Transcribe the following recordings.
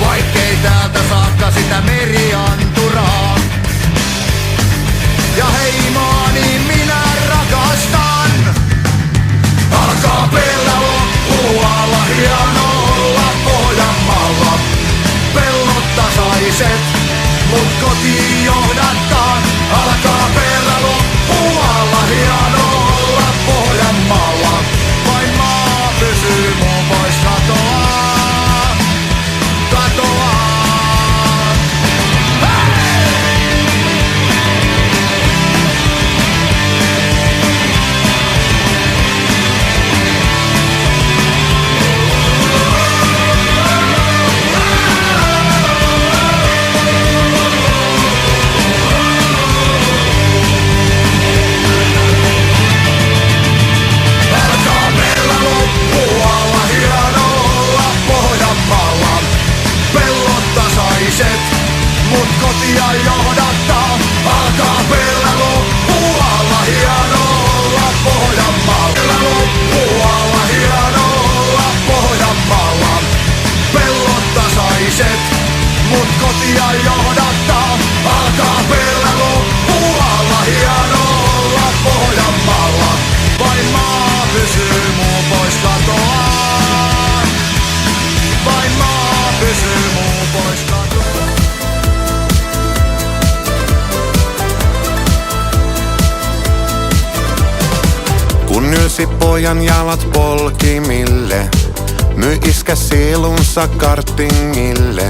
vaikkei täältä saakka sitä merianturaa. Ja heimoani minä rakastan. Alkaa pellä loppualla, hienolla Pohjanmaalla. Pellot tasaiset, mut kotiin johdattaa. Alkaa pellä loppualla, hienolla Pohjanmaalla. Vain maa pysyy mun pois katoaa. Mut kotia johdattaa, alkaa pellä loppualla, hienolla Pohjanmaalla. Pellä loppualla, hienolla Pohjanmaalla. Pellot tasaiset, mut kotia johdattaa, alkaa pellä loppualla, hienolla Pohjanmaalla. Vain maa pysyy muu pois katoaa. Vain maa pysyy muu pois katoaa. Kun ylsi pojan jalat polkimille, myi iskä sielunsa kartingille.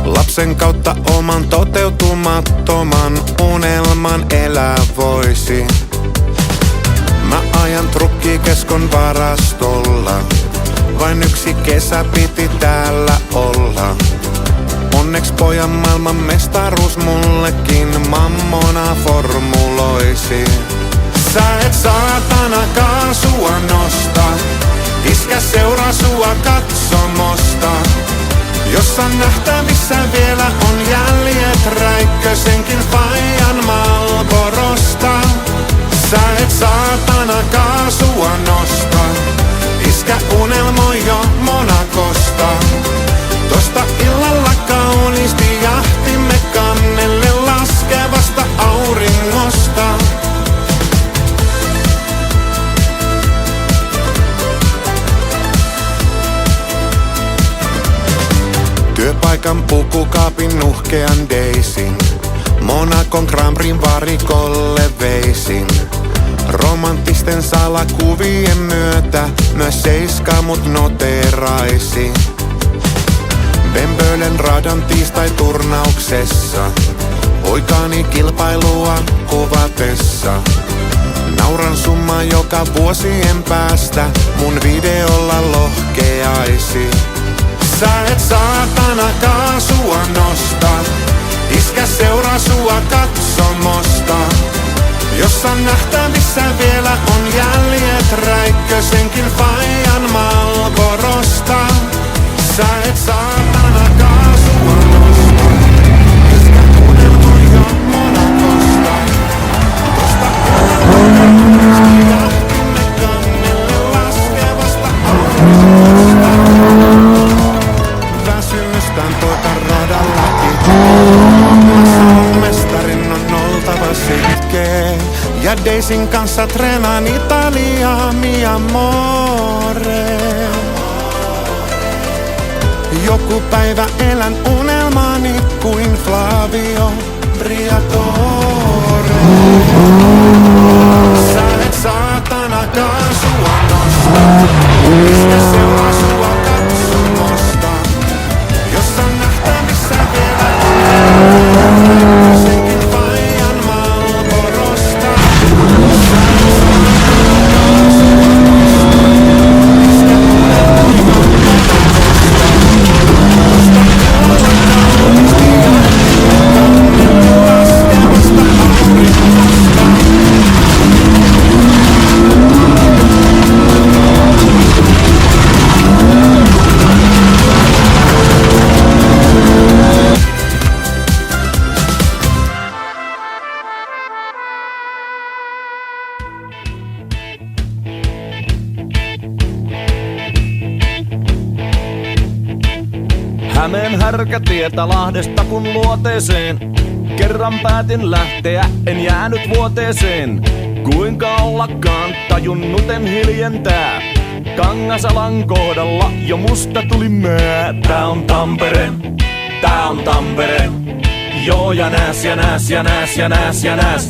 Lapsen kautta oman toteutumattoman unelman elää voisi. Mä ajan trukkikeskon varastolla, vain yksi kesä piti täällä olla. Onneks pojan maailman mestaruus mullekin mammona formuloisi. Sä et saatana kaasua nosta, iskä seuraa sua katsomosta. Jossain nähtävissä vielä on jäljet Räikkösenkin faijan Marlborosta. Sä et saatana kaasua nosta, iskä unelmoi jo Monakosta. Tosta illalla kauniisti jahtimme kannelle laskevasta auringosta. Työpaikan pukukaapin nuhkean deisin, Monacon Grand Prixn varikolle veisin. Romanttisten salakuvien myötä myös Seiska mut noteeraisi. Bembölen radan tiistai-turnauksessa, oikaani kilpailua kuvatessa. Nauran summa joka vuosien päästä mun videolla lohkeaisi. Sä et saatana kaasua nosta, iskä seuraa sua katsomosta. Jossain nähtävissä vielä on jäljet Räikkösenkin faijan Marlborosta. Sä et saatana kaasua nosta, iskä unelmoi jo Monakosta. Tosta kaasua jahtimme kannelle laskevasta auringosta. Väsymystään poika radallakin, mestarin on oltava sitkeä. Ja Daisin kanssa treenaan Italiaa, mi amore. Joku päivä elän unelmani kuin Flavio Briatore. Sä et saatana kaasua nosta, iskä seuraa sua katsomosta. Jossain nähtävissä vielä Räikkösenkin faijan Marlborosta. Sä et saatana kaasua nosta, iskä unelmoi jo Monakosta. Tosta illalla kauniisti jahtimme kannelle laskevasta auringosta. Kuljen härkätietä Lahdesta kun luoteeseen. Kerran päätin lähteä, en jäänyt vuoteeseen. Kuinka ollakaan tajunnut en hiljentää. Kangasalan kohdalla jo musta tuli mää. Tää on Tampere, tää on Tampere. Joo ja nääs ja nääs ja nääs ja nääs ja nääs.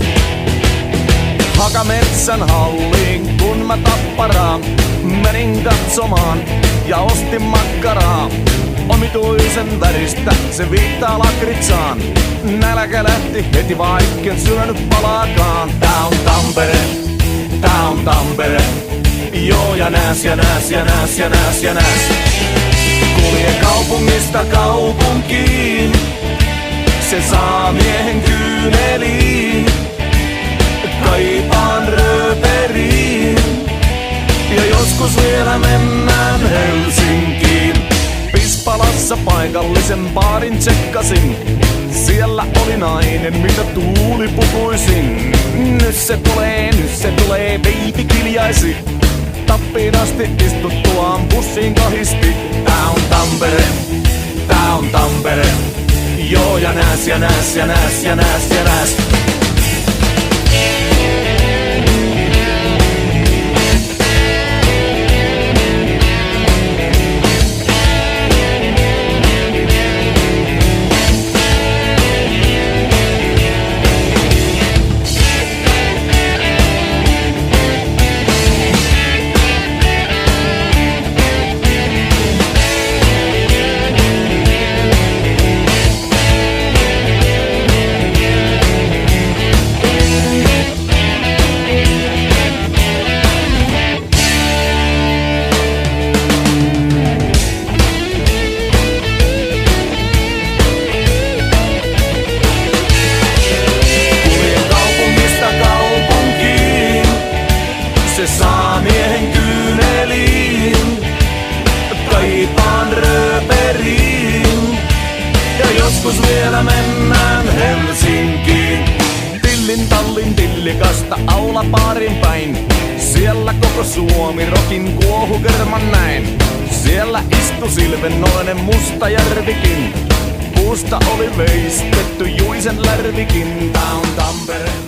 Hakametsän halliin kun mä Tapparaan menin katsomaan ja ostin makkaraa. Omituisen väristä se viittaa lakritsaan. Nälkä lähti heti vaikken syönyt palaakaan. Tää on Tampere, tää on Tampere. Joo ja nääs ja nääs ja nääs ja nääs ja nääs. Kulje kaupungista kaupunkiin. Se saa miehen kyyneliin. Kaipaan rööperiin. Ja joskus vielä mennään Helsinkiin. Pispalassa paikallisen baarin tsekkasin. Siellä oli nainen, mitä tuulipukuisin. Nyt se tulee, baby kiljaisi. Tappiin asti istuttuaan bussiin kahisti. Tää on Tampere, tää on Tampere. Joo ja nääs ja nääs ja nääs ja nääs ja nääs. Se saa miehen kyyneliin. Kaipaan rööperiin. Ja joskus vielä mennään Helsinkiin. Tillin tallin tillikasta aulapaarin päin. Siellä koko Suomi rokin kuohukerman näin. Siellä istu silvennoinen Mustajärvikin. Puusta oli veistetty Juisen lärvikin. Tää on Tampere.